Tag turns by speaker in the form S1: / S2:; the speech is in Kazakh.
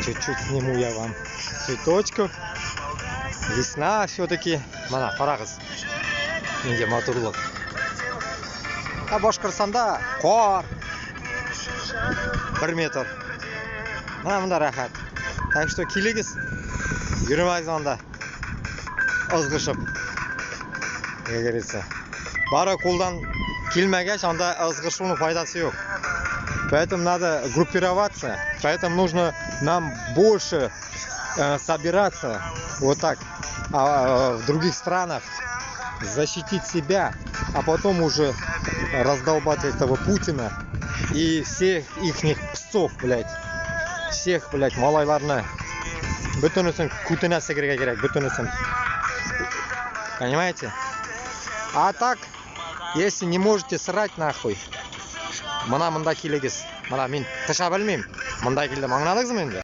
S1: Чуть-чуть сниму я вам цветочков. Весна все-таки. Мана, қарағыз. Менде матурлық. А Башқұртстанда қар 1 метр. Мында рахат. Так что келегіз. Жүрмайыз онда. Ызғышып. Как говорится. Бары қолдан келмегеш, онда ызғышуның пайдасы yok. Поэтому надо группироваться. Поэтому нужно нам больше собираться. Вот так. В других странах. Защитить себя. А потом уже раздолбать этого Путина. И всех ихних псов, блядь. Всех, блядь, малайларны. Бүтінісін күтіне сігірге керек. Бүтінісін. Понимаете? А так, если не можете срать нахуй. Мына келегіз. Мына мен тыша білмеймін. Мында келді маңнадыңыз менде.